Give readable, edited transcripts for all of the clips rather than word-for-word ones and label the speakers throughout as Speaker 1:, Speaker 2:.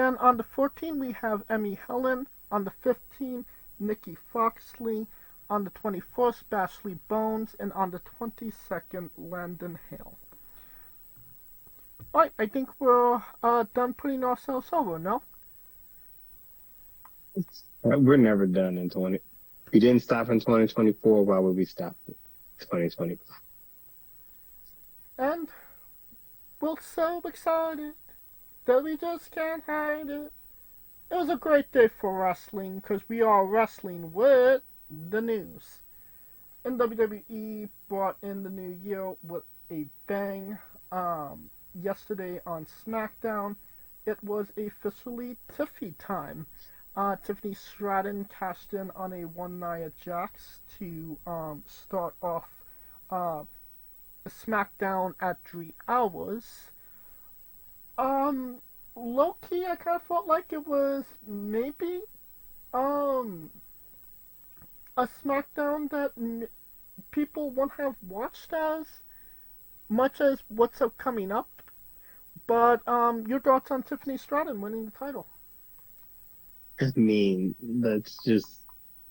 Speaker 1: Then on the 14th, we have Emmy Helen. On the 15th, Nikki Foxley. On the 21st, Bashley Bones. And on the 22nd, Landon Hale. Alright, I think we're done putting ourselves over, no?
Speaker 2: We're never done in 20. We didn't stop in 2024. Why would we stop in 2025?
Speaker 1: And we're so excited that we just can't hide it. It was a great day for wrestling because we are wrestling with the news. And WWE brought in the new year with a bang. Yesterday on SmackDown, it was officially Tiffy time. Tiffany Stratton cashed in on a one Nia Jax to start off SmackDown at 3 hours. Low key, I kind of felt like it was maybe a SmackDown that people won't have watched as much as what's up coming up. But your thoughts on Tiffany Stratton winning the title?
Speaker 2: I mean,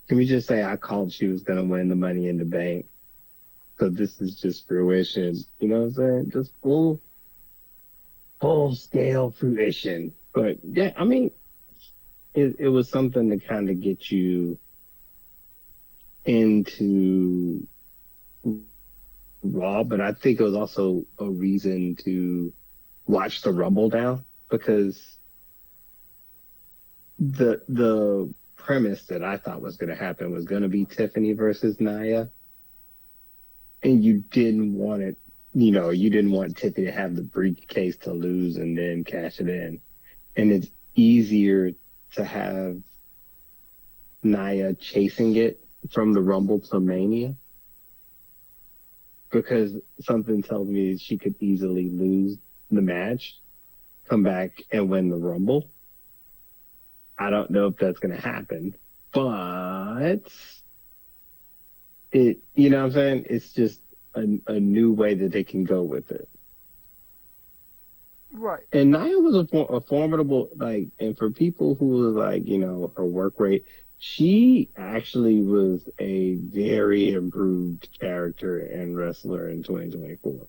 Speaker 2: can we just say I called she was going to win the Money in the Bank? So this is just fruition. You know what I'm saying? Just full scale fruition. But yeah, I mean, it was something to kind of get you into Raw, but I think it was also a reason to watch the Rumble now, because the premise that I thought was going to happen was going to be Tiffany versus Nia, and you didn't want it. You didn't want Tiffany to have the briefcase to lose and then cash it in, and it's easier to have Nia chasing it from the Rumble to Mania, because something tells me she could easily lose the match, come back and win the Rumble. I don't know if that's going to happen, but you know what I'm saying? It's just a new way that they can go with it.
Speaker 1: Right.
Speaker 2: And Nia was a formidable, and for people who was her work rate, she actually was a very improved character and wrestler in 2024.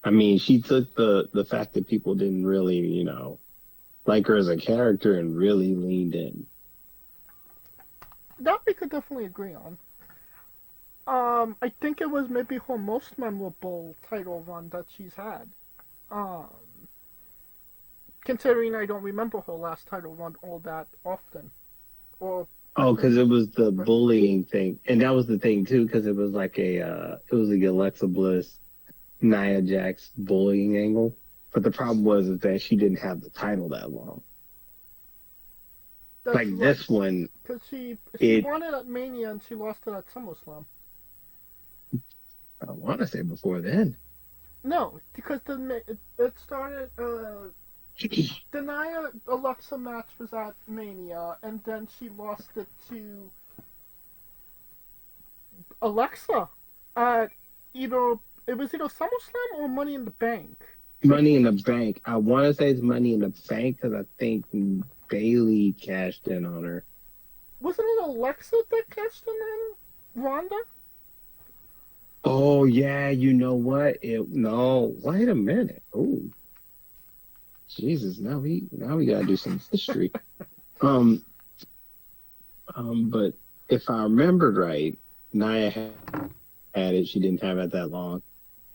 Speaker 2: I mean, she took the fact that people didn't really, like her as a character and really leaned in.
Speaker 1: That we could definitely agree on. I think it was maybe her most memorable title run that she's had. Considering I don't remember her last title run all that often.
Speaker 2: Because it was the bullying thing, and that was the thing too, because it was it was the Alexa Bliss, Nia Jax bullying angle. But the problem was that she didn't have the title that long.
Speaker 1: That's right.
Speaker 2: This one,
Speaker 1: because she won it at Mania and she lost it at SummerSlam.
Speaker 2: I want to say before then.
Speaker 1: No, because it started. The Nia Alexa match was at Mania, and then she lost it to Alexa at it was either SummerSlam or Money in the Bank.
Speaker 2: Money in the Bank. I want to say it's Money in the Bank because I think Bailey cashed in on her.
Speaker 1: Wasn't it Alexa that cashed in on Ronda?
Speaker 2: Oh yeah, you know what? No, wait a minute. Oh, Jesus! Now we gotta do some history. But if I remembered right, Nia had it. She didn't have it that long,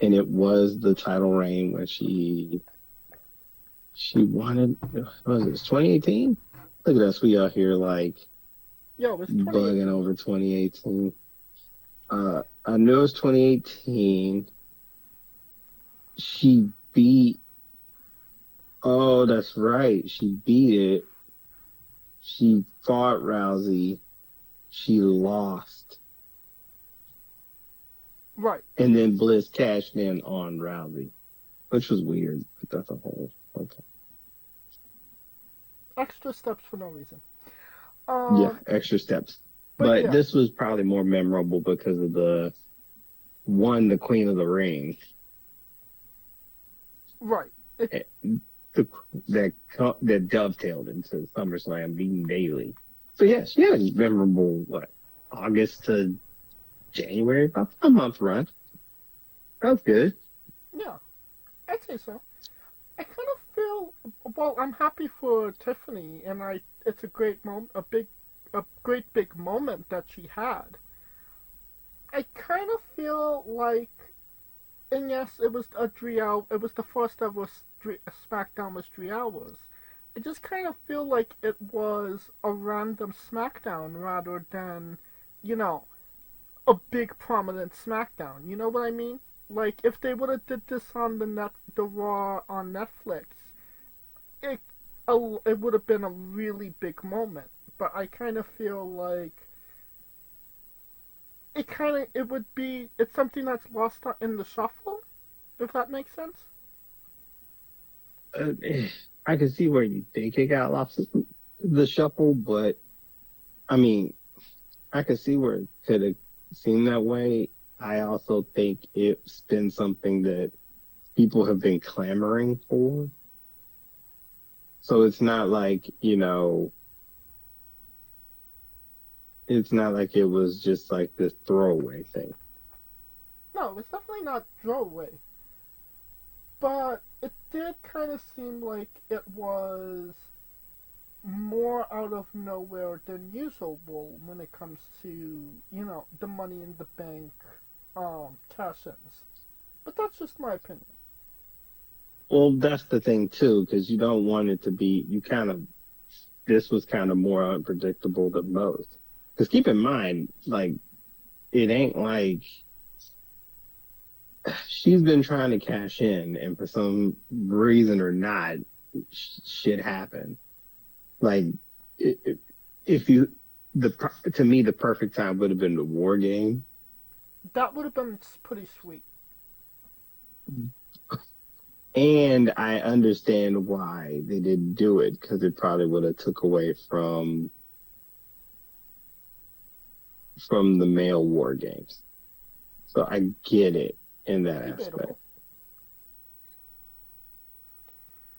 Speaker 2: and it was the title reign when she wanted. Was it 2018? Look at us, we out here
Speaker 1: Yeah, it was
Speaker 2: bugging over 2018. I know it's 2018. She beat. Oh, that's right. She beat it. She fought Rousey. She lost.
Speaker 1: Right.
Speaker 2: And then Bliss cashed in on Rousey, which was weird. But that's a whole. Okay.
Speaker 1: Extra steps for no reason.
Speaker 2: Yeah, extra steps. But
Speaker 1: yeah.
Speaker 2: This was probably more memorable because of the Queen of the Ring.
Speaker 1: Right.
Speaker 2: the that dovetailed into SummerSlam being daily. So yes, she had a memorable August to January, about a month run. That was good.
Speaker 1: Yeah, I'd say so. I kind of feel well. I'm happy for Tiffany, and it's a great moment, a great big moment that she had. I kind of feel like, and yes, it was a 3 hour. It was the first ever SmackDown was 3 hours. I just kind of feel like it was a random SmackDown rather than, you know, a big prominent SmackDown. You know what I mean? Like if they would have did this on the Raw on Netflix, it it would have been a really big moment. But I kind of feel like it would be it's something that's lost in the shuffle, if that makes sense.
Speaker 2: Uh, I can see where you think it got lost in the shuffle, but I mean, I can see where it could have seemed that way. I also think it's been something that people have been clamoring for. So it's not like, it's not like it was just like this throwaway thing.
Speaker 1: No, it's definitely not throwaway, but it did kind of seem like it was more out of nowhere than usual when it comes to the Money in the Bank cash-ins. But that's just my opinion.
Speaker 2: Well, that's the thing too, because you don't want it to be, this was kind of more unpredictable than most. Because keep in mind, like, it ain't like she's been trying to cash in, and for some reason or not, shit happened. Like, if you, to me, the perfect time would have been the war game.
Speaker 1: That would have been pretty sweet.
Speaker 2: And I understand why they didn't do it, because it probably would have took away from the male war games. So I get it in that aspect.
Speaker 1: Debatable.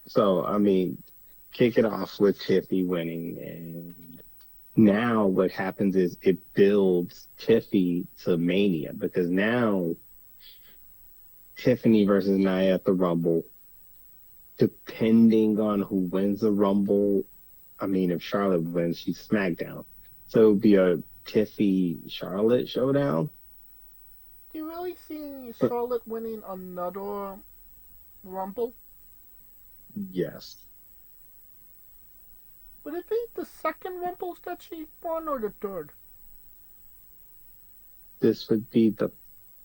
Speaker 2: So I mean, kick it off with Tiffy winning, and now what happens is it builds Tiffy to Mania, because now Tiffany versus Nia at the Rumble, depending on who wins the Rumble. I mean, if Charlotte wins, she's SmackDown. So it would be a Tiffy Charlotte showdown.
Speaker 1: Do you really see Charlotte winning another Rumble?
Speaker 2: Yes.
Speaker 1: Would it be the second Rumbles that she won or the third?
Speaker 2: This would be the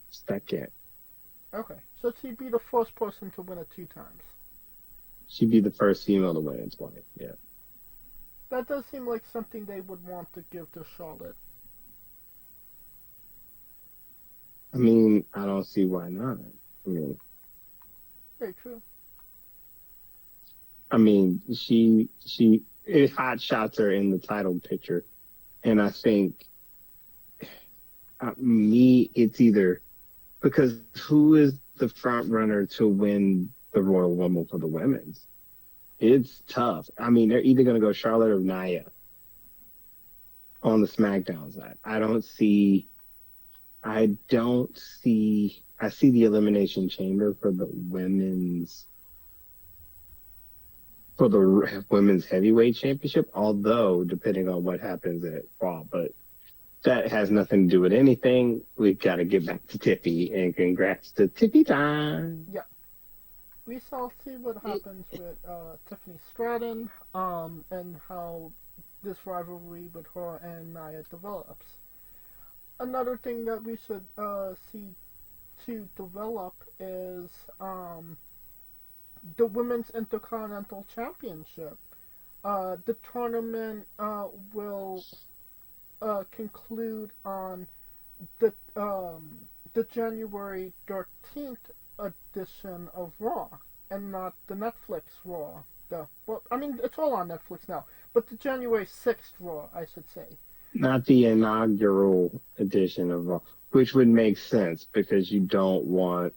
Speaker 2: second.
Speaker 1: Okay, so she'd be the first person to win it 2 times.
Speaker 2: She'd be the first female to win it twice. Yeah.
Speaker 1: That does seem like something they would want to give to Charlotte.
Speaker 2: I mean, I don't see why not. I mean,
Speaker 1: Very true.
Speaker 2: she it hot shots her in the title picture, and I think it's either because who is the front runner to win the Royal Rumble for the women's? It's tough. I mean, they're either going to go Charlotte or Nia on the SmackDown side. I see the Elimination Chamber for the women's heavyweight championship, although depending on what happens at Raw, but that has nothing to do with anything. We've got to get back to Tiffy, and congrats to Tiffy time.
Speaker 1: Yeah. We shall see what happens with Tiffany Stratton, and how this rivalry with her and Nia develops. Another thing that we should see to develop is the Women's Intercontinental Championship. The tournament will conclude on the January 13th edition of Raw, and not the Netflix Raw. It's all on Netflix now, but the January 6th Raw, I should say.
Speaker 2: Not the inaugural edition of Raw, which would make sense because you don't want,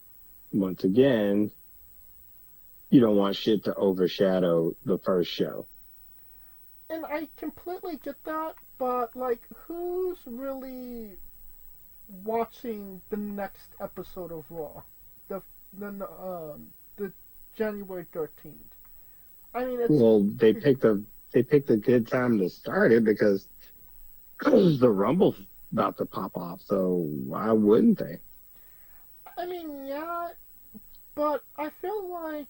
Speaker 2: once again, You don't want shit to overshadow the first show.
Speaker 1: And I completely get that, but like, who's really watching the next episode of Raw? The the January 13th. I mean, it's
Speaker 2: Well, they picked a good time to start it because the Rumble's about to pop off. So why wouldn't they?
Speaker 1: I mean, yeah, but I feel like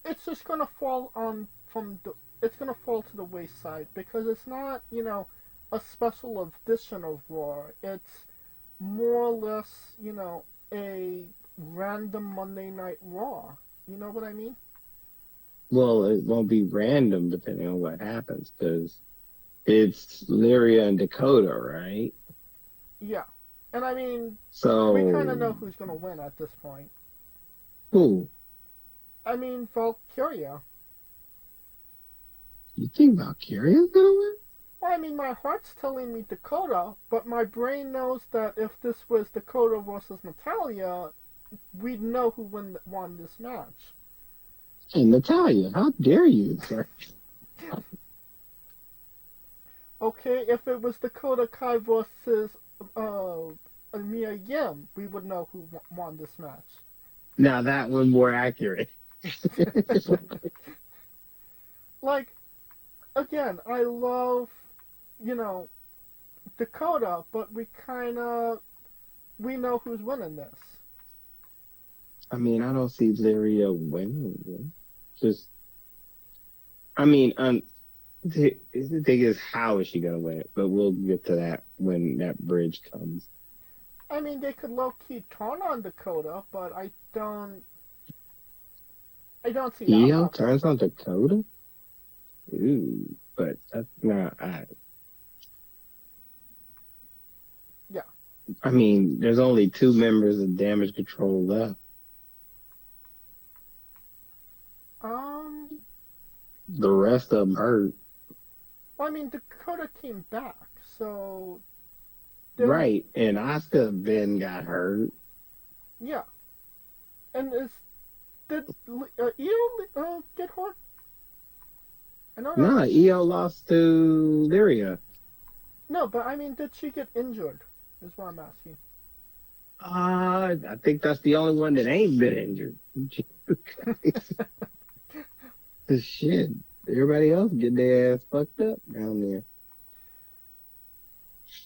Speaker 1: it's just gonna fall on from the it's gonna fall to the wayside because it's not, a special edition of Raw. It's more or less, a random Monday Night Raw. You know what I mean?
Speaker 2: Well, it won't be random depending on what happens because it's Lyria and Dakota, right?
Speaker 1: Yeah. And I mean, we kind of
Speaker 2: So
Speaker 1: know who's gonna win at this point.
Speaker 2: who?
Speaker 1: I mean, Valkyria.
Speaker 2: You think Valkyria's gonna win?
Speaker 1: Well, I mean, my heart's telling me Dakota, but my brain knows that if this was Dakota versus Natalia, we'd know who won this match.
Speaker 2: And Natalia, how dare you, sir?
Speaker 1: Okay, if it was Dakota Kai versus uh, Mia Yim, we would know who won this match.
Speaker 2: Now that one more accurate.
Speaker 1: Like, again, I love, you know, Dakota, but we know who's winning this.
Speaker 2: I mean, I don't see Lyria winning. Just, I mean, the thing is, how is she gonna win it? But we'll get to that when that bridge comes.
Speaker 1: I mean, they could low key turn on Dakota, but I don't see that
Speaker 2: Io
Speaker 1: happening.
Speaker 2: turns on Dakota. Ooh, but that's not.
Speaker 1: Yeah.
Speaker 2: I mean, there's only two members of Damage Control left.
Speaker 1: Um.
Speaker 2: The rest of them hurt.
Speaker 1: Well, I mean, Dakota came back, so there.
Speaker 2: Right, and Asuka then got hurt.
Speaker 1: Yeah. And did Io get hurt? I know that.
Speaker 2: No, Io lost to Lyria.
Speaker 1: No, but I mean, did she get injured? Is what I'm asking.
Speaker 2: I think that's the only one that ain't been injured. Shit. Everybody else get their ass fucked up down there.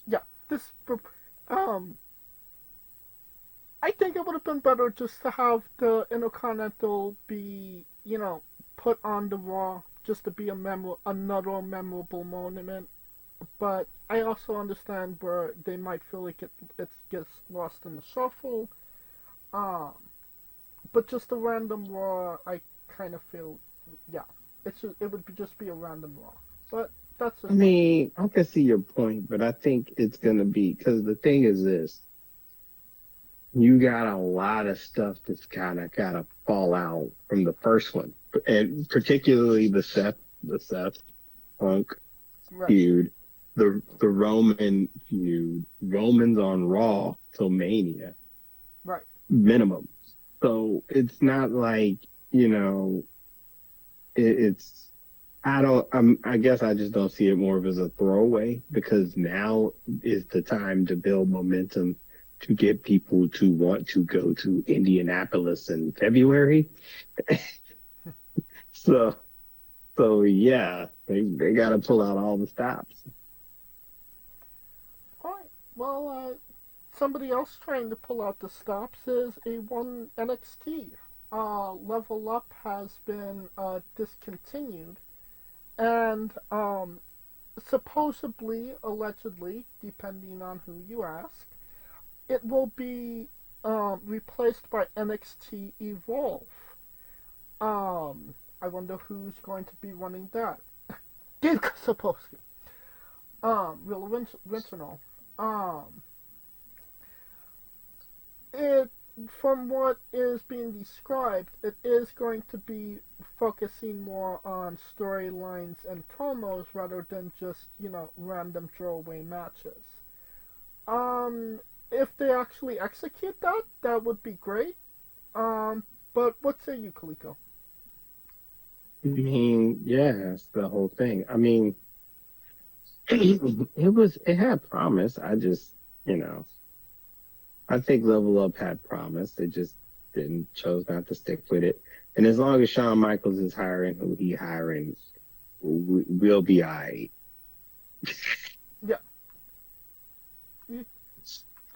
Speaker 1: Yeah. This. Um. I think it would have been better just to have the Intercontinental be, put on the Raw just to be another memorable moment. But I also understand where they might feel like it gets lost in the shuffle. Um, but just a random Raw, I kind of feel, yeah, it would just be a random Raw. But that's
Speaker 2: I
Speaker 1: just my
Speaker 2: mean, I can see your point, but I think it's gonna be because the thing is this: you got a lot of stuff that's kind of gotta fall out from the first one, and particularly the Seth Punk
Speaker 1: right,
Speaker 2: feud, the Roman feud. Roman's on Raw till Mania
Speaker 1: right.
Speaker 2: minimum, so it's not like you know it's. I guess I just don't see it more of as a throwaway because now is the time to build momentum to get people to want to go to Indianapolis in February. So, so yeah, they got to pull out all the stops.
Speaker 1: All right. Well, somebody else trying to pull out the stops is a one NXT. Level Up has been discontinued, and supposedly, allegedly, depending on who you ask, it will be replaced by NXT Evolve. I wonder who's going to be running that. Supposedly. Real original. Um, it from what is being described, it is going to be focusing more on storylines and promos rather than just random throwaway matches. If they actually execute that, that would be great. Um, But what say you, Kaliko?
Speaker 2: I mean, yeah, that's the whole thing. I mean, it had promise. I just, you know, I think Level Up had promise. They just didn't chose not to stick with it. And as long as Shawn Michaels is hiring who he hiring, we'll be all right.
Speaker 1: Yeah,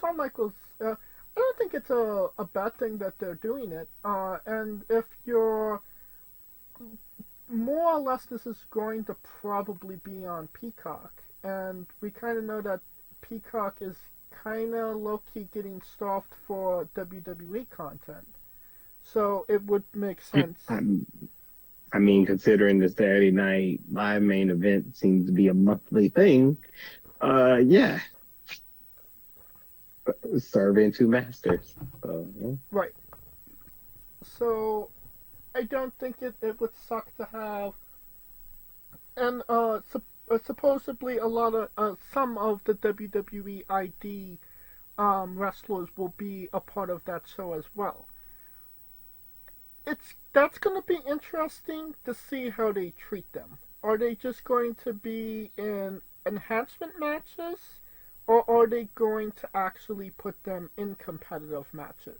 Speaker 1: Shawn Michaels. I don't think it's a bad thing that they're doing it. And if you're more or less, this is going to probably be on Peacock, and we kind of know that Peacock is kind of low key getting stuffed for WWE content. So it would make sense.
Speaker 2: I'm, I mean, considering the Saturday night live main event seems to be a monthly thing, yeah, serving two masters. So, yeah.
Speaker 1: Right. So I don't think it would suck to have. And supposedly a lot of some of the WWE ID wrestlers will be a part of that show as well. That's going to be interesting to see how they treat them. Are they just going to be in enhancement matches, or are they going to actually put them in competitive matches?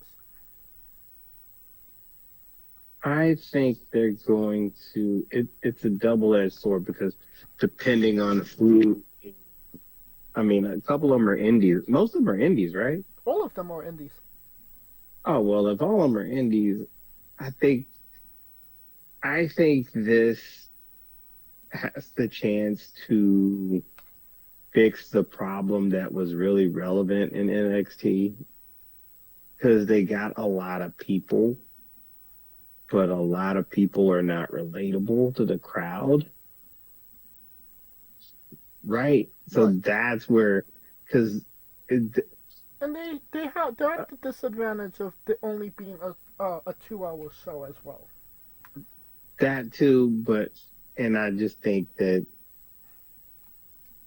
Speaker 2: I think they're going to. It's a double-edged sword because depending on who, I mean, a couple of them are indies. Most of them are indies, right?
Speaker 1: All of them are indies.
Speaker 2: Oh well, if all of them are indies, I think I think this has the chance to fix the problem that was really relevant in NXT because they got a lot of people, but a lot of people are not relatable to the crowd, right? So
Speaker 1: Right.
Speaker 2: that's where, because
Speaker 1: And they're at the disadvantage of the only being a 2 hour show as well.
Speaker 2: that too, but and I just think that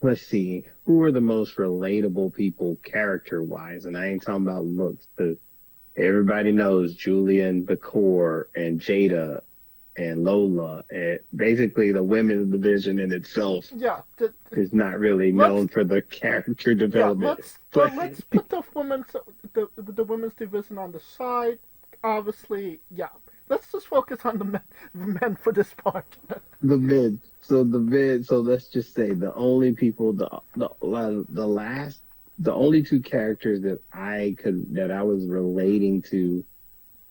Speaker 2: let's see, who are the most relatable people character wise? And I ain't talking about looks, but everybody knows Julian Bakor and Jada and Lola. And basically, the women's division in itself
Speaker 1: Yeah,
Speaker 2: is not really
Speaker 1: let's
Speaker 2: known for the character
Speaker 1: yeah
Speaker 2: development.
Speaker 1: let's
Speaker 2: But
Speaker 1: let's put the women's division on the side. Obviously, yeah. Let's just focus on the men for this part.
Speaker 2: so let's just say the only people, the last, the only two characters that I was relating to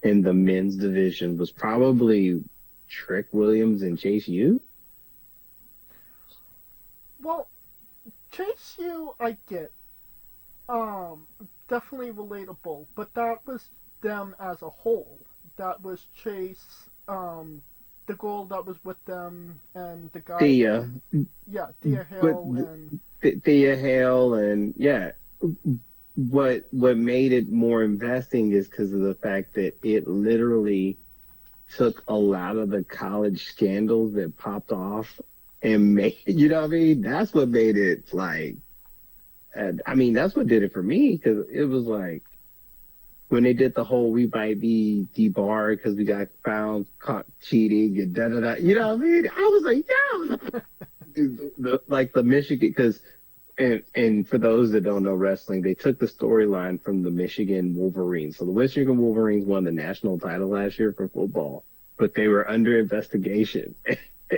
Speaker 2: in the men's division was probably Trick Williams and Chase U.
Speaker 1: Well, Chase U, I get. Definitely relatable, but that was them as a whole. That was Chase, the girl that was with them, and the guy,
Speaker 2: Thea,
Speaker 1: yeah, Dia
Speaker 2: but
Speaker 1: Hale, and
Speaker 2: Thea Hale, and yeah, what made it more investing is because of the fact that it literally took a lot of the college scandals that popped off and made, you know what I mean? That's what made it like, and I mean, that's what did it for me because it was like when they did the whole we might be debarred because we got found caught cheating and da da da. You know what I mean? I was like, yeah, like the Michigan because and for those that don't know wrestling, they took the storyline from the Michigan Wolverines. So the Michigan Wolverines won the national title last year for football, but they were under investigation.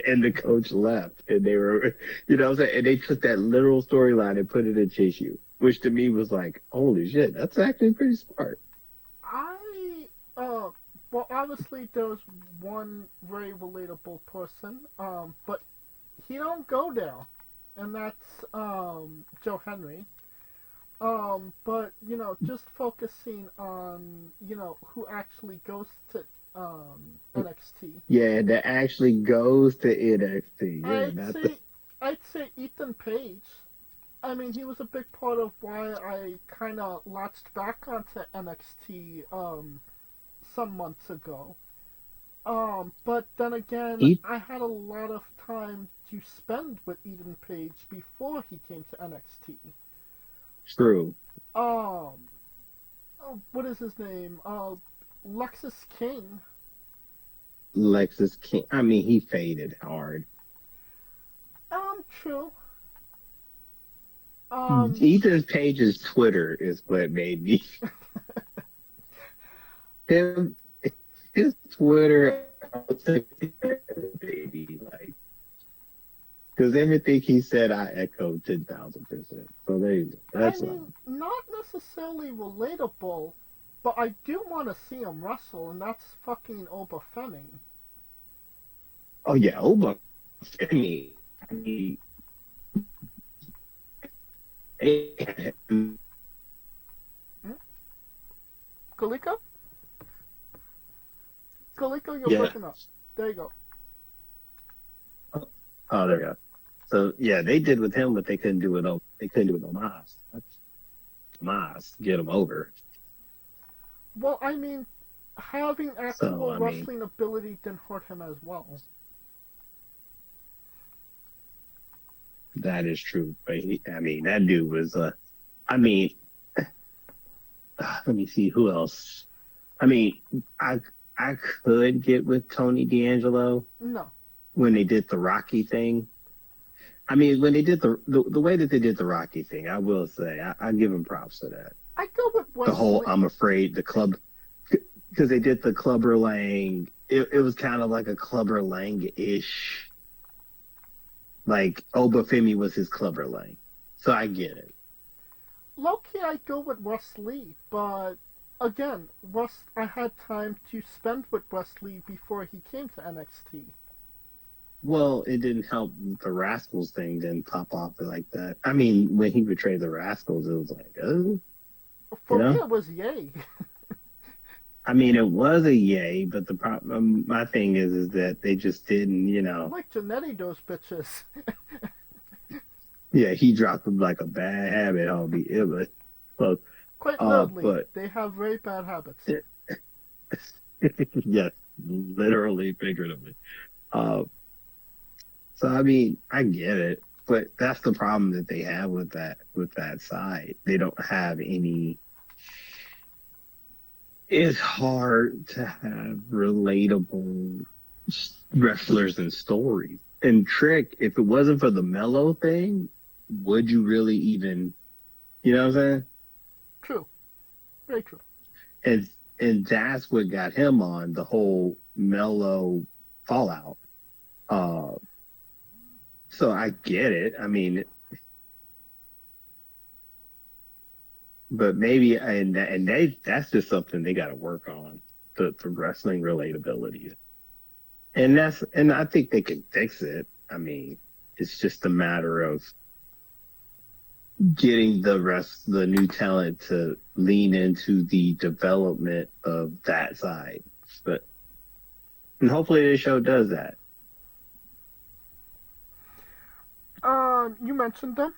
Speaker 2: And the coach left, and they were, you know what I'm saying? And they took that literal storyline and put it in Chase U, which to me was like, holy shit, that's actually pretty smart.
Speaker 1: I well, obviously there was one very relatable person, but he don't go there, and that's Joe Henry. But just focusing on who actually goes to NXT.
Speaker 2: Yeah, that actually goes to NXT. Yeah,
Speaker 1: I'd
Speaker 2: not the
Speaker 1: say I'd say Ethan Page. I mean, he was a big part of why I kind of latched back onto NXT some months ago. But then again,
Speaker 2: E
Speaker 1: I had a lot of time to spend with Ethan Page before he came to NXT.
Speaker 2: True.
Speaker 1: Um, what is his name? Lexus King.
Speaker 2: Lexus King. I mean, he faded hard.
Speaker 1: True. Um,
Speaker 2: Ethan Page's Twitter is what made me him. His Twitter, baby, like because everything he said, I echoed 10,000%. So there you go.
Speaker 1: I
Speaker 2: That's
Speaker 1: mean, not necessarily relatable, but I do want to see him wrestle, and that's fucking overfemming.
Speaker 2: oh yeah, Oba. I mean, eh,
Speaker 1: Hmm? Kaliko? Kaliko, you're
Speaker 2: yeah.
Speaker 1: breaking up. There you go.
Speaker 2: Oh, there you go. So yeah, they did with him what they couldn't do with they couldn't do with Omas. Omas get him over.
Speaker 1: Well, I mean, having
Speaker 2: So
Speaker 1: actual
Speaker 2: I mean,
Speaker 1: wrestling ability didn't hurt him as well.
Speaker 2: that is true. But I mean, that dude was. I mean, let me see who else. I mean, I I could get with Tony D'Angelo
Speaker 1: No.
Speaker 2: when they did the Rocky thing. I mean, when they did the way that they did the Rocky thing, I will say I give them props for that.
Speaker 1: I go with
Speaker 2: The whole
Speaker 1: Wesley.
Speaker 2: I'm afraid the club because they did the Clubber Lang. It was kind of like a Clubber Lang ish. Like Obafemi was his Clubber Lang, so I get it.
Speaker 1: Low-key, I go with Wesley, but again, I had time to spend with Wesley before he came to NXT.
Speaker 2: Well, it didn't help the Rascals thing didn't pop off like that. I mean, when he betrayed the Rascals, it was like, oh, you
Speaker 1: For me,
Speaker 2: know.
Speaker 1: it was yay.
Speaker 2: I mean, it was a yay, but the problem, my thing is that they just didn't, you know.
Speaker 1: Like Janetti, those bitches.
Speaker 2: Yeah, he dropped him like a bad habit, homie. It was close.
Speaker 1: Quite literally,
Speaker 2: But
Speaker 1: they have very bad habits.
Speaker 2: yes, literally, figuratively. Uh, so I mean, I get it, but that's the problem that they have with that side. They don't have any. It's hard to have relatable wrestlers and stories. And Trick, if it wasn't for the mellow thing, would you really even, you know what I'm saying?
Speaker 1: True. Very true.
Speaker 2: And and that's what got him on the whole mellow fallout. Uh, so I get it. I mean, but maybe and that's just something they got to work on the wrestling relatability. And I think they can fix it. I mean, it's just a matter of getting the new talent to lean into the development of that side. But and hopefully the show does that.
Speaker 1: You mentioned them.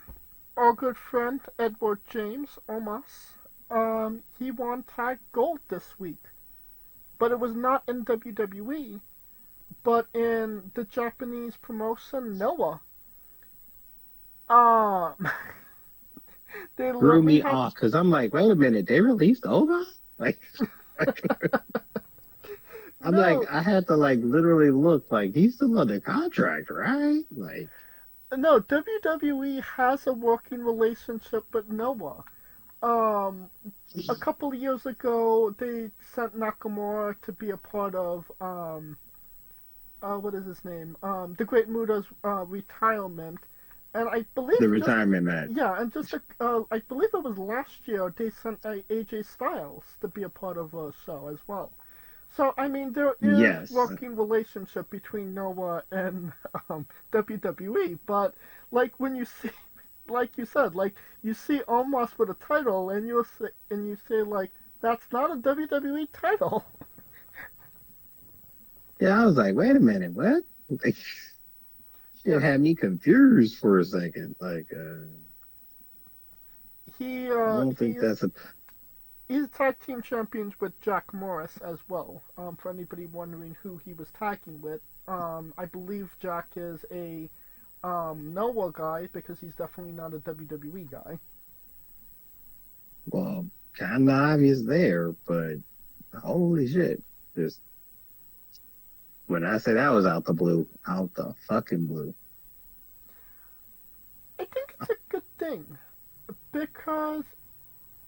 Speaker 1: Our good friend Edward James Omas. He won tag gold this week, but it was not in WWE, but in the Japanese promotion Noah. Um, they
Speaker 2: Threw
Speaker 1: literally
Speaker 2: me
Speaker 1: had.
Speaker 2: off because I'm like, wait a minute, they released Oga? Like I'm like,
Speaker 1: No,
Speaker 2: I had to like literally look like he's still under contract, right? Like
Speaker 1: no, WWE has a working relationship with Noah. Um, a couple of years ago, they sent Nakamura to be a part of what is his name? The Great Muda's retirement, and I believe
Speaker 2: the
Speaker 1: just
Speaker 2: retirement match.
Speaker 1: yeah, and just I believe it was last year they sent AJ Styles to be a part of a show as well. So I mean, there is
Speaker 2: Yes.
Speaker 1: working relationship between Noah and WWE, but like when you see, like you said, like you see almost with a title, and you say like that's not a WWE title.
Speaker 2: Yeah, I was like, wait a minute, what? Like, it
Speaker 1: Yeah,
Speaker 2: had me confused for a second. Like,
Speaker 1: he
Speaker 2: I don't think
Speaker 1: he's
Speaker 2: that's a.
Speaker 1: he's tag team champions with Jack Morris as well. For anybody wondering who he was tagging with, I believe Jack is a Noah guy because he's definitely not a WWE guy.
Speaker 2: Well, kind of obvious there, but holy shit. Just, When I say that was out the blue, out the fucking blue.
Speaker 1: I think it's a good thing because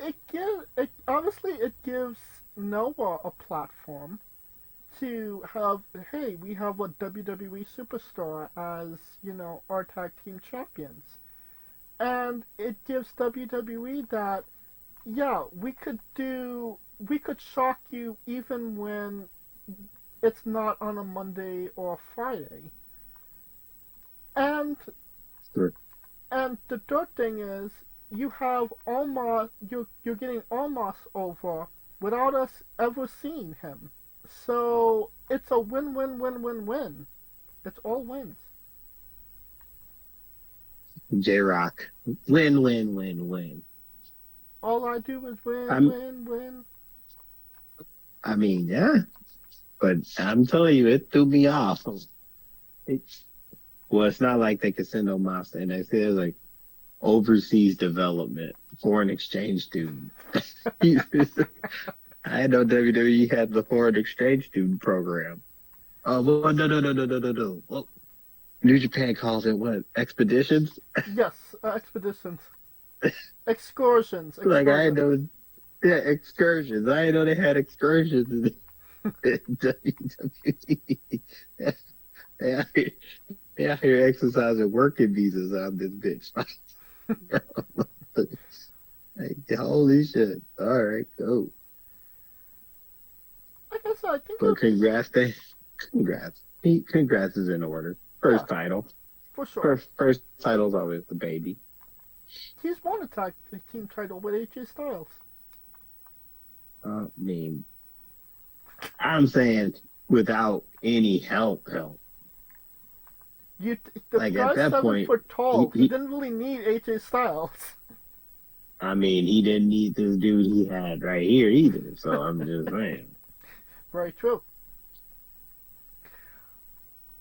Speaker 1: it obviously it gives Noah a platform to have, hey, we have a WWE superstar as, our tag team champions. And it gives WWE that, yeah, we could shock you even when it's not on a Monday or a Friday. And
Speaker 2: Sure.
Speaker 1: and the third thing is you have Omos, you're getting Omos over without us ever seeing him. So it's a win win win win win. It's all wins.
Speaker 2: J Rock. Win, win, win, win.
Speaker 1: All I do is win
Speaker 2: I'm,
Speaker 1: win win.
Speaker 2: I mean, yeah, but I'm telling you, it threw me off. It, well, it's not like they could send no moms to NXT. It was like overseas development, foreign exchange student. I know WWE had the foreign exchange student program. Oh, well, no, no, no, no, no, no, no. Well, New Japan calls it what? Expeditions?
Speaker 1: Yes, expeditions, excursions,
Speaker 2: Like, I
Speaker 1: excursions.
Speaker 2: know, yeah, excursions. I didn't know they had excursions in WWE. They out here, they out here exercising working visas on this bitch. Like, holy shit. All right, go.
Speaker 1: Like I said, I think
Speaker 2: But congrats. Congrats is in order.
Speaker 1: yeah,
Speaker 2: First title.
Speaker 1: for sure.
Speaker 2: First title's always the baby.
Speaker 1: He's won a tag team title with AJ Styles.
Speaker 2: I mean, I'm saying without any help.
Speaker 1: The
Speaker 2: Like at
Speaker 1: guy's
Speaker 2: that
Speaker 1: seven
Speaker 2: point,
Speaker 1: foot tall. He
Speaker 2: he
Speaker 1: didn't really need AJ Styles.
Speaker 2: I mean, he didn't need this dude he had right here either. So I'm just saying.
Speaker 1: Very true.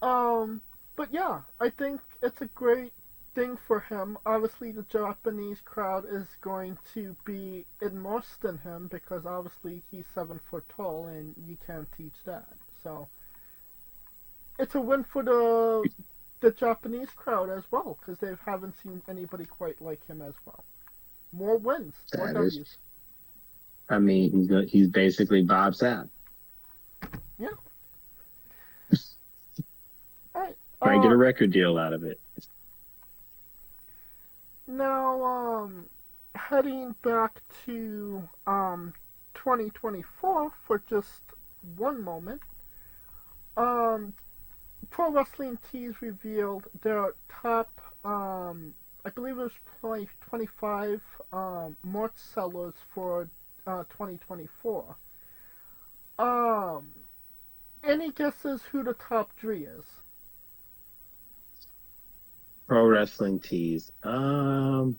Speaker 1: Um, but yeah, I think it's a great thing for him. Obviously, the Japanese crowd is going to be immersed in him because obviously he's 7 foot tall and you can't teach that. So it's a win for the Japanese crowd as well because they haven't seen anybody quite like him as well. More wins, more
Speaker 2: That is,
Speaker 1: W's.
Speaker 2: I mean, he's basically Bob Sapp.
Speaker 1: Yeah. All right.
Speaker 2: Might get a record deal out of it.
Speaker 1: Now, heading back to 2024 for just one moment. Um, Pro Wrestling Tees revealed their top, I believe it was 25 merch sellers for 2024. Um, any guesses who the top three is?
Speaker 2: Pro wrestling tees. Damn.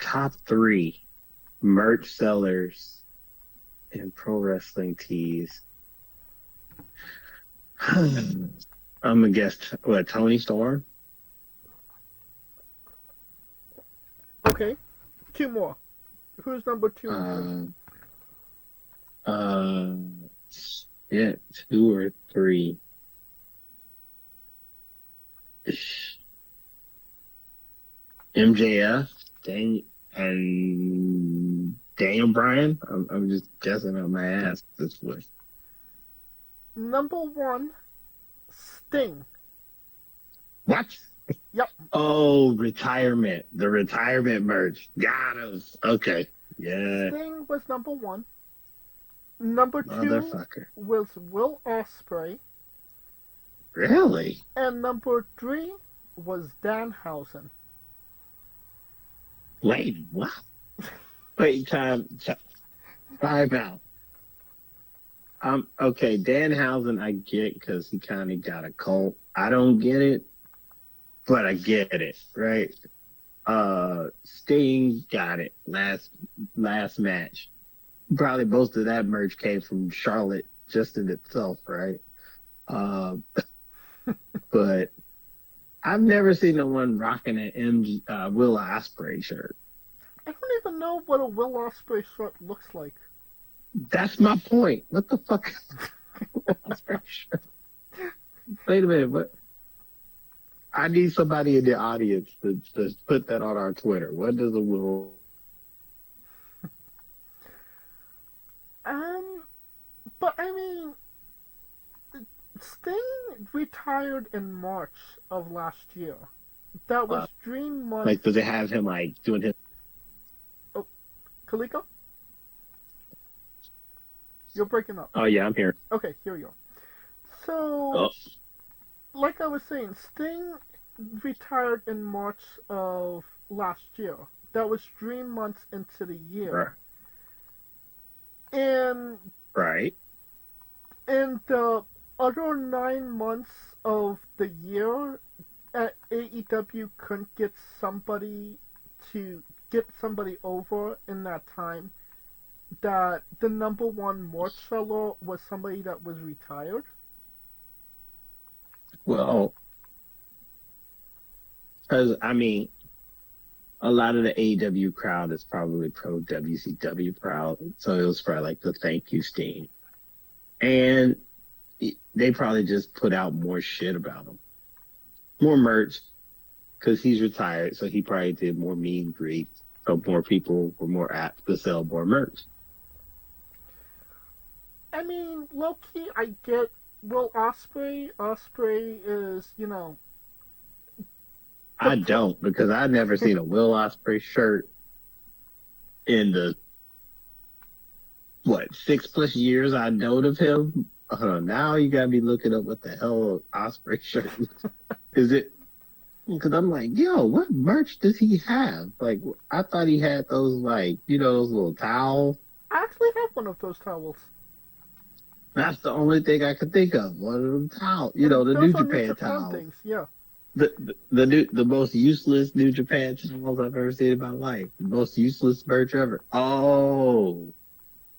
Speaker 2: Top three merch sellers in pro wrestling tees. I'm gonna guess what, Tony Storm?
Speaker 1: Okay, two more. Who's number two and three?
Speaker 2: Yeah, two or three. MJF, and Daniel Bryan. I'm just guessing on my ass this way.
Speaker 1: Number one, Sting.
Speaker 2: What?
Speaker 1: Yep.
Speaker 2: Oh, retirement. The retirement merch. Got us. Okay. Yeah.
Speaker 1: Sting was number one. Number two
Speaker 2: Motherfucker.
Speaker 1: was Will Ospreay.
Speaker 2: Really?
Speaker 1: And number three was Danhausen.
Speaker 2: Wait, what? Wait, time out. Okay, Danhausen I get because he kind of got a cult. I don't get it, but I get it, right? Sting got it last match. Probably most of that merch came from Charlotte just in itself, right? But I've never seen no one rocking an Will Ospreay shirt.
Speaker 1: I don't even know what a Will Ospreay shirt looks like.
Speaker 2: That's my point. What the fuck? That's very sure. Wait a minute, but I need somebody in the audience to put that on our Twitter. What does a will?
Speaker 1: Um, but I mean, Sting retired in March of last year. That was Dream
Speaker 2: Like,
Speaker 1: Month.
Speaker 2: does it have him like doing his?
Speaker 1: Oh, Kaliko, you're breaking up.
Speaker 2: Oh yeah, I'm here.
Speaker 1: Okay, here we go. So,
Speaker 2: Oh,
Speaker 1: like I was saying, Sting retired in March of last year. That was 3 months into the year.
Speaker 2: right,
Speaker 1: And
Speaker 2: right.
Speaker 1: in the other 9 months of the year, AEW couldn't get somebody over in that time. That the number one merch seller was somebody that was retired.
Speaker 2: Well, because I mean, a lot of the AEW crowd is probably pro WCW crowd, so it was probably like the thank you Sting, and they probably just put out more shit about him, more merch, because he's retired, so he probably did more meet and greets, so more people were more apt to sell more merch.
Speaker 1: I mean, low key, I get Will Osprey. Osprey is, the
Speaker 2: I
Speaker 1: pro.
Speaker 2: don't because I've never seen a Will Ospreay shirt in the what 6+ years I know of him. Now you gotta be looking up what the hell Osprey shirt is it? Because I'm like, yo, what merch does he have? Like, I thought he had those like those little towels.
Speaker 1: I actually have one of those towels,
Speaker 2: That's the only thing I could think of. One of them towels,
Speaker 1: and
Speaker 2: the New
Speaker 1: those are New
Speaker 2: Japan
Speaker 1: Japan
Speaker 2: towels.
Speaker 1: things. Yeah,
Speaker 2: The most useless New Japan towels I've ever seen in my life. The most useless merch ever. Oh,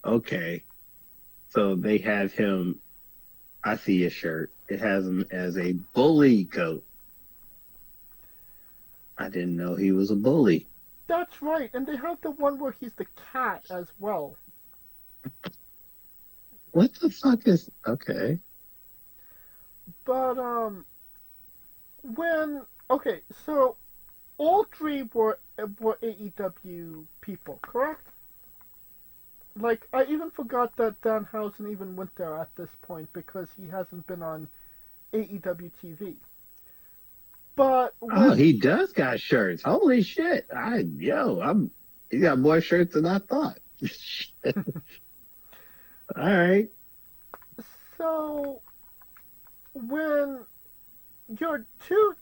Speaker 2: okay. So they have him. I see a shirt. It has him as a bully goat. I didn't know he was a bully.
Speaker 1: that's right. And they have the one where he's the cat as well.
Speaker 2: What the fuck is okay?
Speaker 1: But when okay, so all three were AEW people, correct? Like I even forgot that Danhausen even went there at this point because he hasn't been on AEW TV. But
Speaker 2: Oh,
Speaker 1: when
Speaker 2: he does got shirts. Holy shit! I'm. He got more shirts than I thought. All right.
Speaker 1: so when your two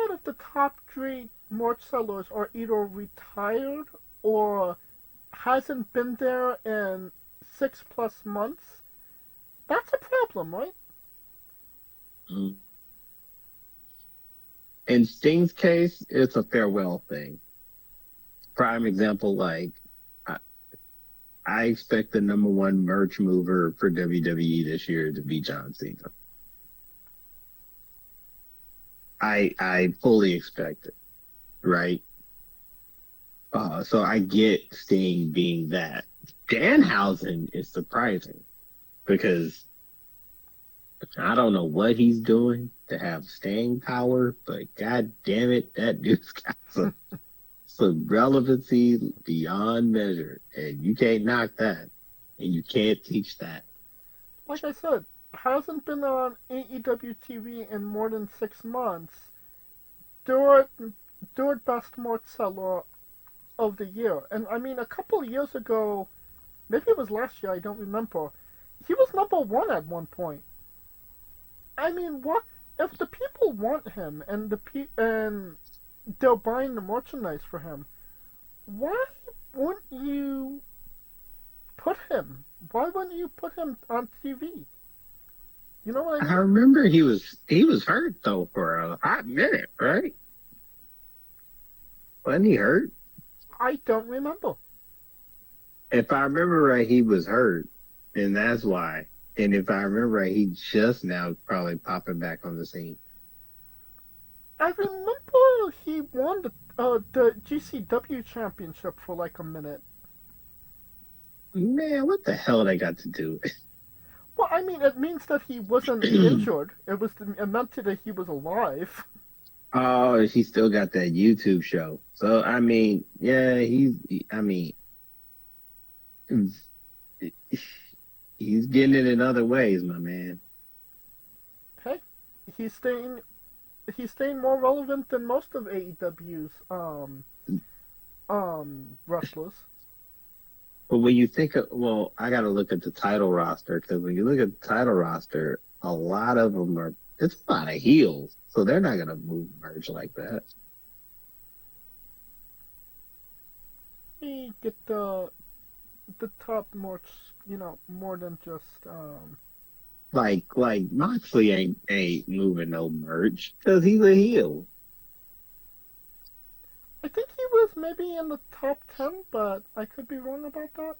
Speaker 1: out of the top three merch sellers are either retired or hasn't been there in 6+ months, that's a problem, right?
Speaker 2: Mm. In Sting's case, it's a farewell thing. Prime example, like I, I expect the number one merch mover for WWE this year to be John Cena. I fully expect it, right? So I get Sting being that. Danhausen is surprising because I don't know what he's doing to have staying power, but god damn it, that dude's got some relevancy beyond measure. And you can't knock that. And you can't teach that.
Speaker 1: Like I said, hasn't been on AEW TV in more than 6 months. Third, third best merch seller of the year. And I mean, a couple of years ago, maybe it was last year, I don't remember. He was number one at one point. I mean, what if the people want him and and they're buying the merchandise for him? Why wouldn't you put him? Why wouldn't you put him on TV? You know what I
Speaker 2: I
Speaker 1: mean?
Speaker 2: remember he was hurt though for a hot minute, right? Wasn't he hurt?
Speaker 1: I don't remember.
Speaker 2: If I remember right, he was hurt, and that's why. And if I remember right, he just now probably popping back on the scene.
Speaker 1: I remember he won the GCW championship for like a minute.
Speaker 2: Man, what the hell they got to do?
Speaker 1: Well, I mean, it means that he wasn't injured. It meant that he was alive.
Speaker 2: Oh, he still got that YouTube show. So I mean, yeah, I mean, he's getting it in other ways, my man.
Speaker 1: Hey, he's staying he's staying more relevant than most of AEW's wrestlers.
Speaker 2: But when you think of, well, I got to look at the title roster because when you look at the title roster, a lot of them are, it's a lot of heels. So they're not going to move merge like that.
Speaker 1: He get the top more, more than just
Speaker 2: Like Moxley ain't moving no merch because he's a heel.
Speaker 1: I think he was maybe in the top 10, but I could be wrong about that.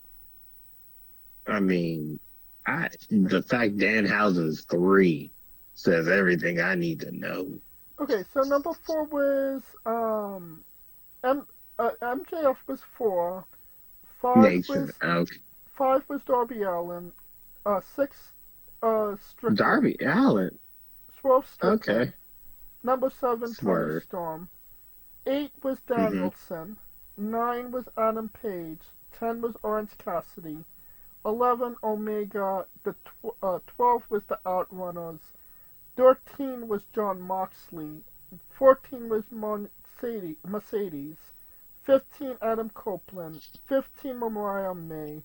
Speaker 2: I mean, the fact Danhausen's 3 says everything I need to know.
Speaker 1: Okay, so number 4 was MJF was 4. 5
Speaker 2: Nation.
Speaker 1: was
Speaker 2: Okay.
Speaker 1: 5 was Darby Allin. 6 Strickland.
Speaker 2: Darby Allen.
Speaker 1: Swerve Strickland.
Speaker 2: Okay.
Speaker 1: Number 7 Tony
Speaker 2: Swerve.
Speaker 1: Storm. 8 was
Speaker 2: Mm-hmm.
Speaker 1: Danielson. 9 was Adam Page. 10 was Orange Cassidy. 11 Omega. 12 was the Outrunners. 13 was John Moxley. 14 was Mercedes. 15 Adam Copeland. 15 Mariah May.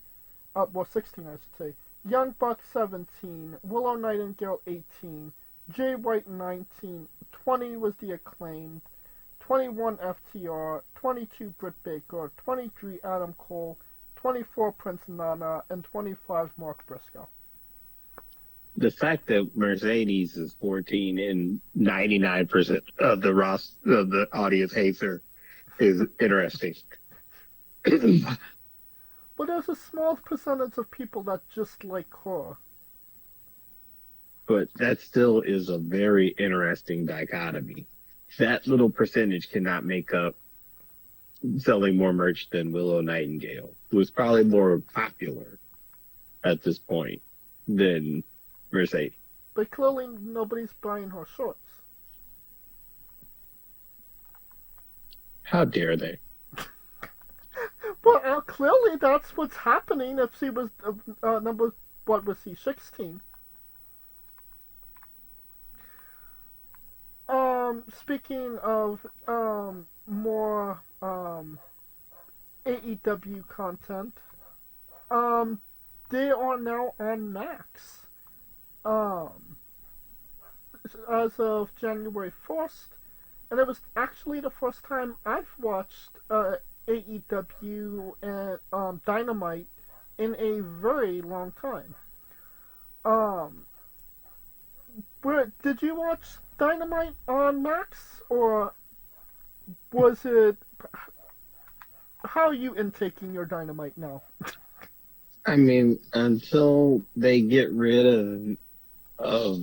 Speaker 1: 16 I should say. Young Buck 17. Willow Nightingale 18. Jay White 19. 20 was the Acclaimed. 21 FTR. 22 Britt Baker. 23 Adam Cole. 24 Prince Nana. And 25 Mark Briscoe.
Speaker 2: The fact that Mercedes is 14 and 99% of the audience hates her is interesting.
Speaker 1: But there's a small percentage of people that just like her.
Speaker 2: But that still is a very interesting dichotomy. That little percentage cannot make up selling more merch than Willow Nightingale, who is probably more popular at this point than Mercedes.
Speaker 1: But clearly nobody's buying her shorts.
Speaker 2: How dare they?
Speaker 1: Well, clearly that's what's happening if she was number, what was he, 16? Speaking of more AEW content, they are now on Max. As of January 1st, and it was actually the first time I've watched AEW and Dynamite in a very long time. Did you watch Dynamite on Max, or was it? How are you intaking your Dynamite now?
Speaker 2: I mean, until they get rid of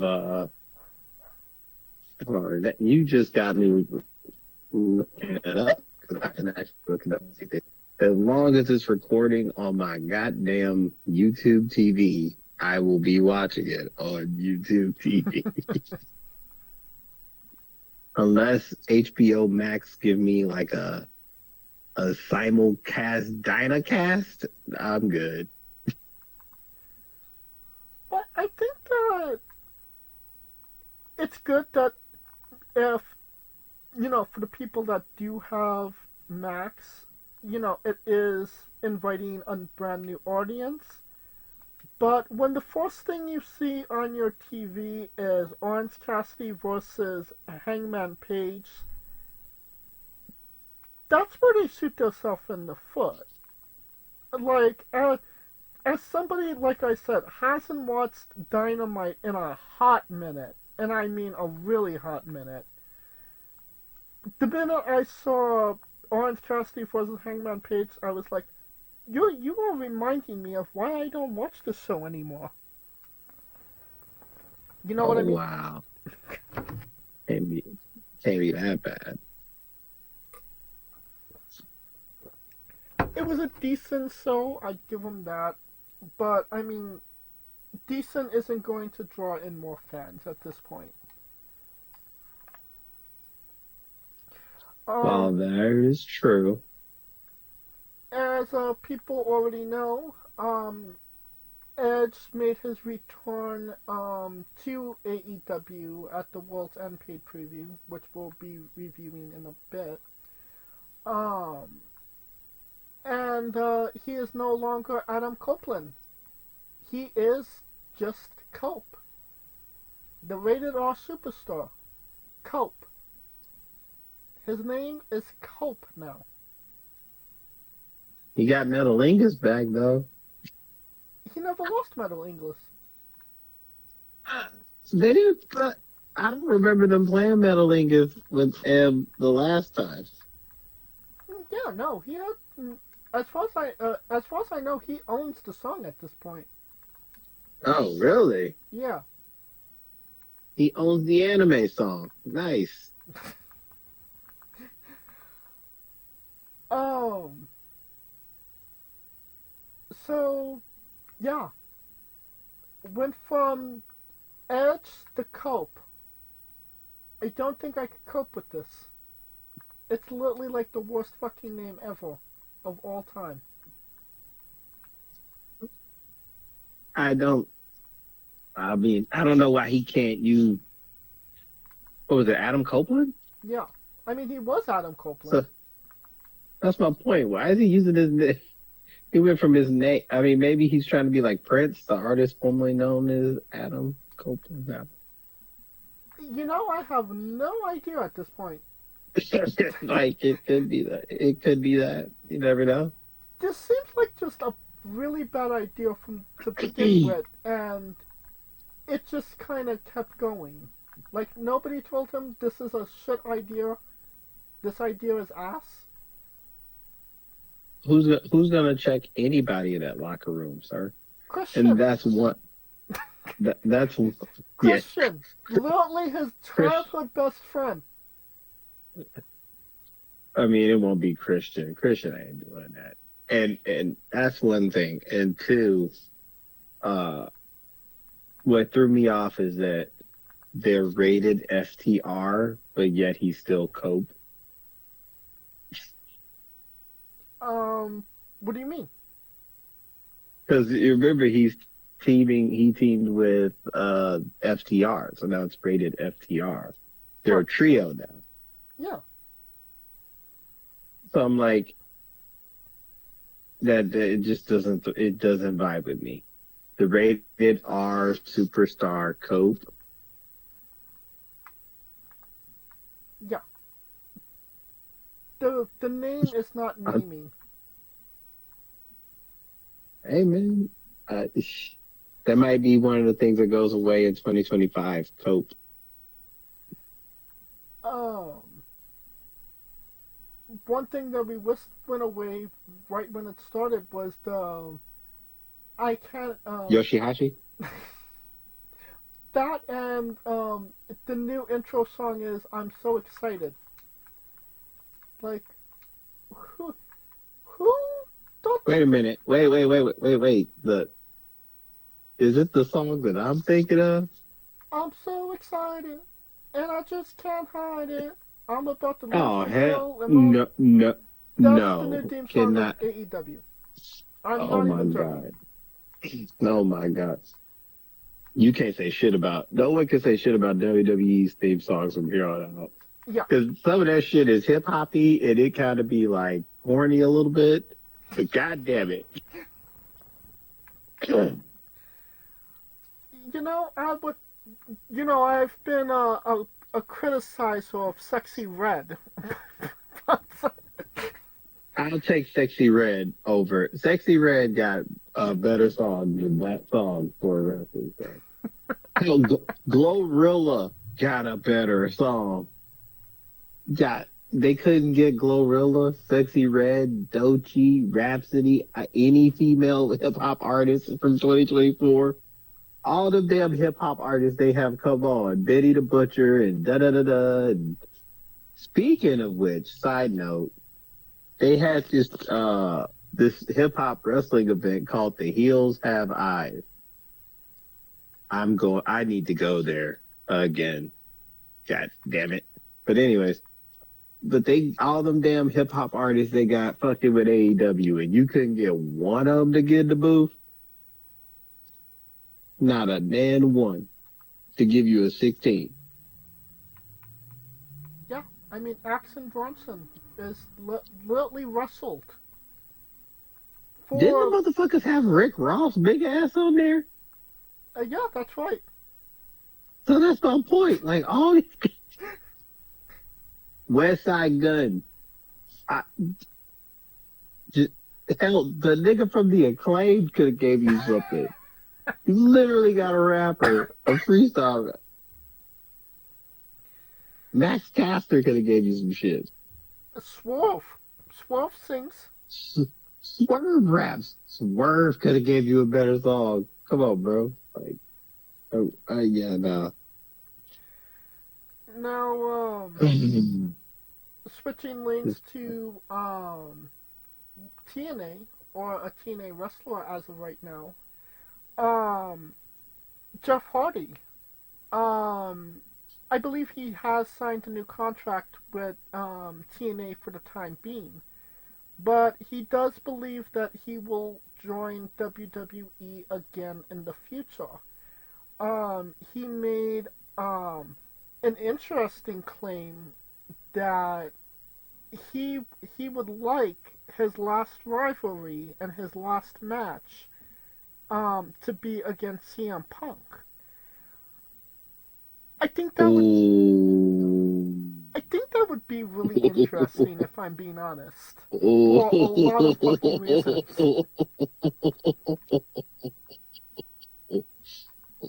Speaker 2: that you just got me looking it up because I can actually look it up. As long as it's recording on my goddamn YouTube TV, I will be watching it on YouTube TV. Unless HBO Max give me like a simulcast Dynacast, I'm good.
Speaker 1: But I think that it's good that if, for the people that do have Max, it is inviting a brand new audience. But when the first thing you see on your TV is Orange Cassidy versus Hangman Page, that's where they shoot themselves in the foot. Like, as somebody, like I said, hasn't watched Dynamite in a hot minute, and I mean a really hot minute, the minute I saw Orange Cassidy versus Hangman Page, I was like, you are reminding me of why I don't watch the show anymore. You know what I mean?
Speaker 2: Wow. Can't be that bad.
Speaker 1: It was a decent show, I'd give him that. But, I mean, decent isn't going to draw in more fans at this point.
Speaker 2: Well,
Speaker 1: Um,
Speaker 2: that is true.
Speaker 1: as people already know, Edge made his return to AEW at the World's End paid preview, which we'll be reviewing in a bit. Um, and he is no longer Adam Copeland. He is just Cope, the rated R superstar. Cope. His name is Cope now.
Speaker 2: He got Metalingus back though.
Speaker 1: He never lost Metal English.
Speaker 2: They didn't. I don't remember them playing Metalingus with M the last time.
Speaker 1: Yeah, no, he had. As far as I know, he owns the song at this point.
Speaker 2: Oh, really?
Speaker 1: Yeah.
Speaker 2: He owns the anime song. Nice.
Speaker 1: Um. So, yeah, went from Edge to Cope. I don't think I could cope with this. It's literally like the worst fucking name ever of all time.
Speaker 2: I don't. I mean, I don't know why he can't use. What was it, Adam Copeland?
Speaker 1: Yeah. I mean, he was Adam Copeland.
Speaker 2: So that's my point. Why is he using his name? He went from his name. I mean, maybe he's trying to be like Prince, the artist formerly known as Adam Copeland.
Speaker 1: You know, I have no idea at this point.
Speaker 2: Like it could be that. It could be that. You never know.
Speaker 1: This seems like just a really bad idea from to begin with, and it just kind of kept going. Like, nobody told him this is a shit idea. This idea is ass.
Speaker 2: Who's gonna check anybody in that locker room, sir?
Speaker 1: Christian.
Speaker 2: And that's what. That's
Speaker 1: Christian. Yeah. Literally his childhood best friend.
Speaker 2: I mean, it won't be Christian. Christian ain't doing that. And that's one thing. And two, what threw me off is that they're rated FTR, but yet he's still Cope.
Speaker 1: What do you mean?
Speaker 2: Because you remember he teamed with FTR, so now it's rated FTR. They're a trio now.
Speaker 1: Yeah.
Speaker 2: So I'm like, that it just doesn't vibe with me. The rated R superstar Cope.
Speaker 1: Yeah. The name is not naming.
Speaker 2: Hey man, that might be one of the things that goes away in 2025. Cope.
Speaker 1: One thing that we went away right when it started was the I can't
Speaker 2: Yoshihashi.
Speaker 1: That and the new intro song is "I'm So Excited." Like, who thought?
Speaker 2: Wait a minute. Wait. Is it the song that I'm thinking of?
Speaker 1: I'm so excited, and I just can't hide it. I'm about to
Speaker 2: Oh
Speaker 1: lose
Speaker 2: hell
Speaker 1: control.
Speaker 2: no.
Speaker 1: That's the new theme song
Speaker 2: Cannot.
Speaker 1: of AEW. I'm
Speaker 2: Oh
Speaker 1: not
Speaker 2: my
Speaker 1: even
Speaker 2: god. Oh my god. You can't say shit about. No one can say shit about WWE's theme songs from here on out.
Speaker 1: Yeah.
Speaker 2: Because some of that shit is hip hoppy and it kind of be like corny a little bit. But god damn it.
Speaker 1: I've been a criticizer of Sexy Red.
Speaker 2: I'll take Sexy Red over. Sexy Red got a better song than that song for a wrestling fan. Hell, Glorilla got a better song. They couldn't get Glorilla, Sexy Red, Doechii, Rhapsody, any female hip hop artist from 2024. All the damn hip hop artists they have come on, Benny the Butcher and da da da da. Speaking of which, side note, they had this this hip hop wrestling event called The Heels Have Eyes. I need to go there again. God damn it. But anyways, all them damn hip hop artists they got fucking with AEW and you couldn't get one of them to get in the booth? Not a damn one to give you a 16.
Speaker 1: Yeah, I mean, Action Bronson is literally wrestled
Speaker 2: Didn't
Speaker 1: for.
Speaker 2: the motherfuckers have Rick Ross big ass on there?
Speaker 1: Yeah, that's right.
Speaker 2: So that's my point. Like all these West Side Gun. I, just, hell, the nigga from the Acclaimed could have gave you something. You literally got a rapper, a freestyle. Max Caster could have gave you some shit.
Speaker 1: Swerve. Swerve sings.
Speaker 2: Swerve raps. Swerve could have gave you a better song. Come on, bro. Like, yeah, nah.
Speaker 1: Now, switching lanes to TNA, or a TNA wrestler as of right now. Jeff Hardy. I believe he has signed a new contract with TNA for the time being, but he does believe that he will join WWE again in the future. He made an interesting claim that he would like his last rivalry and his last match to be against CM Punk. I think that would
Speaker 2: Ooh.
Speaker 1: I think that would be really interesting if I'm being honest.
Speaker 2: Ooh.
Speaker 1: For a lot of fucking reasons.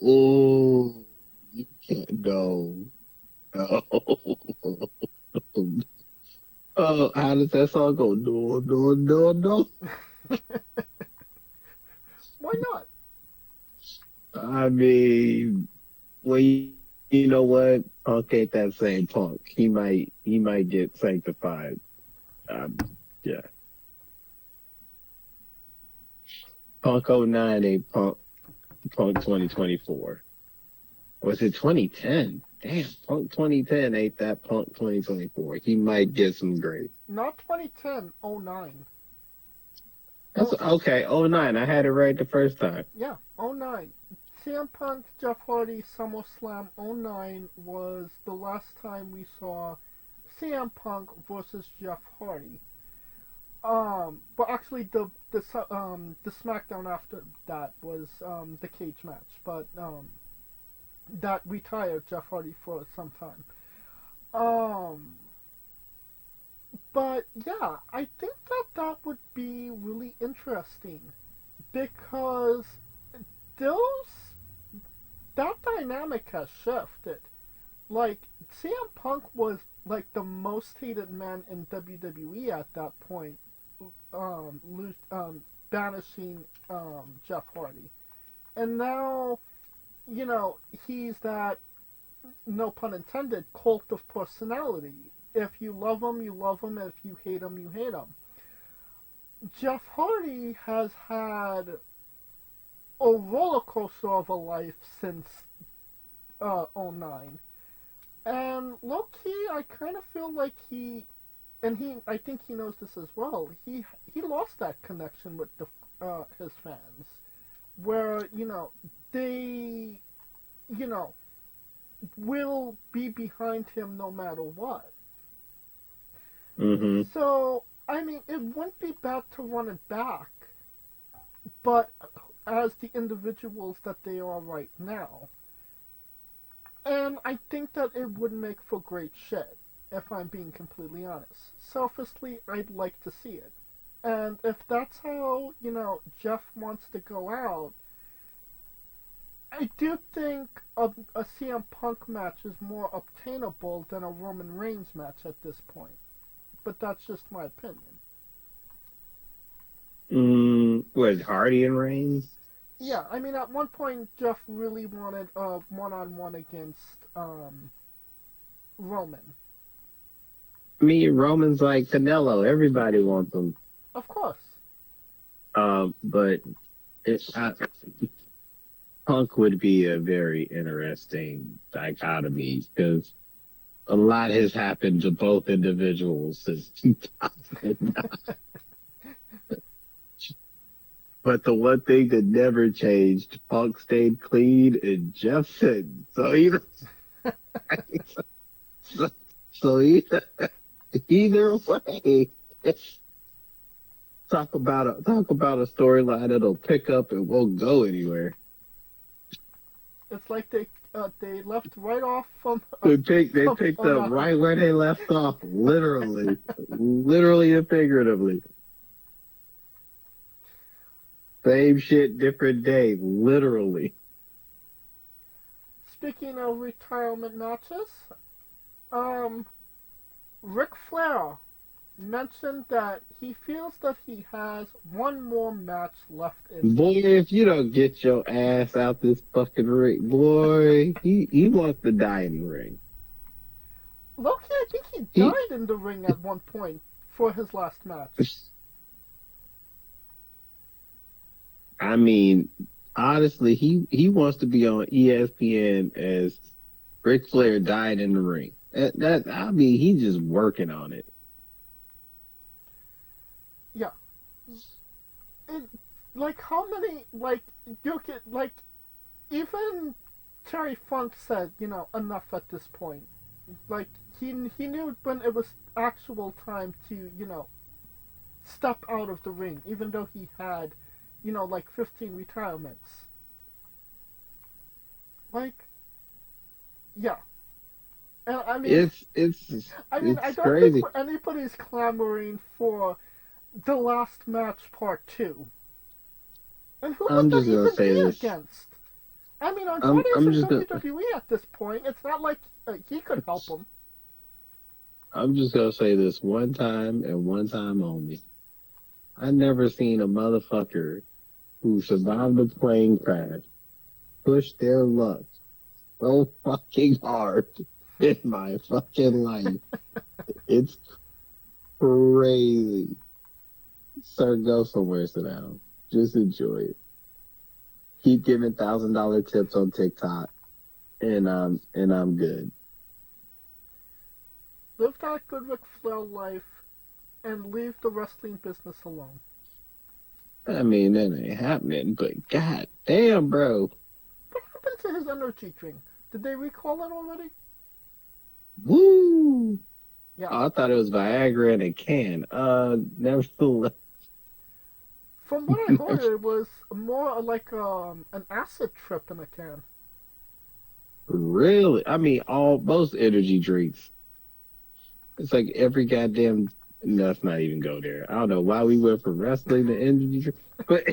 Speaker 2: Ooh. You can't go. No. Oh, how does that song go? No, no, no, no.
Speaker 1: Why not?
Speaker 2: I mean, well, you know what? Punk ain't that same Punk. He might get sanctified. Yeah. Punk '09 ain't Punk 2024. Was it 2010? Damn, Punk 2010 ain't that Punk 2024. He might get some grace.
Speaker 1: Not 2010, '09.
Speaker 2: That's okay. '09. I had it right the first time.
Speaker 1: Yeah, '09. CM Punk, Jeff Hardy, SummerSlam '09 was the last time we saw CM Punk versus Jeff Hardy. But actually, the SmackDown after that was the cage match, but that retired Jeff Hardy for some time. Um, but yeah, I think that would be really interesting because those that dynamic has shifted. Like CM Punk was like the most hated man in WWE at that point, banishing Jeff Hardy, and now he's that, no pun intended, cult of personality. If you love him, you love him. If you hate him, you hate him. Jeff Hardy has had a roller coaster of a life since '09. And low key, I kind of feel like I think he knows this as well. He lost that connection with his fans, where they will be behind him no matter what.
Speaker 2: Mm-hmm.
Speaker 1: So I mean, it wouldn't be bad to run it back, but as the individuals that they are right now. And I think that it would make for great shit, if I'm being completely honest. Selfishly, I'd like to see it. And if that's how, Jeff wants to go out, I do think a CM Punk match is more obtainable than a Roman Reigns match at this point. But that's just my opinion.
Speaker 2: Was Hardy and Reigns?
Speaker 1: Yeah, I mean, at one point, Jeff really wanted a one-on-one against Roman.
Speaker 2: Me, Roman's like Canelo. Everybody wants him.
Speaker 1: Of course.
Speaker 2: but Punk would be a very interesting dichotomy because a lot has happened to both individuals since 2009. But the one thing that never changed, Punk stayed clean and Jeff said so. So, so either way, talk about a storyline that'll pick up and won't go anywhere.
Speaker 1: It's like they left right off from.
Speaker 2: They picked up right where they left off, literally and figuratively. Same shit, different day, literally.
Speaker 1: Speaking of retirement matches, Ric Flair mentioned that he feels that he has one more match left in
Speaker 2: Boy,
Speaker 1: him.
Speaker 2: if you don't get your ass out this fucking ring, boy, he wants to die in the ring.
Speaker 1: Loki, I think he died in the ring at one point for his last match.
Speaker 2: I mean, honestly, he wants to be on ESPN as Ric Flair died in the ring. I mean, he's just working on it.
Speaker 1: Yeah. Like, how many, like, you could, like, even Terry Funk said, enough at this point. Like, he knew when it was actual time to, step out of the ring, even though he had, like 15 retirements. Like, yeah. And I mean, I don't
Speaker 2: crazy.
Speaker 1: think anybody's clamoring for the last match part 2. And who would that even be against? I mean, Andrade's in WWE at this point. It's not like he could help him.
Speaker 2: I'm just gonna say this one time and one time only. I never seen a motherfucker who survived a plane crash push their luck so fucking hard in my fucking life. It's crazy. Sir, go somewhere, sit down. Just enjoy it. Keep giving $1,000 tips on TikTok, and I'm good.
Speaker 1: Live that good Ric Flair life, and leave the wrestling business alone.
Speaker 2: I mean, that ain't happening, but god damn, bro.
Speaker 1: What happened to his energy drink? Did they recall it already?
Speaker 2: Woo!
Speaker 1: Yeah.
Speaker 2: Oh, I thought it was Viagra in a can. Nevertheless.
Speaker 1: From what I heard, it was more like an acid trip in a can.
Speaker 2: Really? I mean, most energy drinks. It's like every goddamn. Let's not even go there. I don't know why we went from wrestling to energy drink, but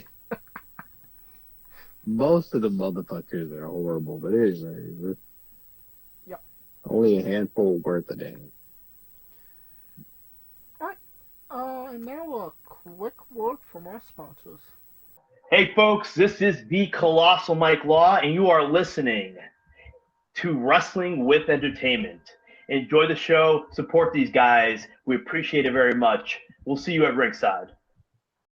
Speaker 2: most of the motherfuckers are horrible. But anyway,
Speaker 1: yeah,
Speaker 2: only a handful worth of damn.
Speaker 1: And now a quick word from our sponsors.
Speaker 3: Hey folks, this is the Colossal Mike Law, and you are listening to Wrestling with Entertainment. Enjoy the show, support these guys. We appreciate it very much. We'll see you at ringside.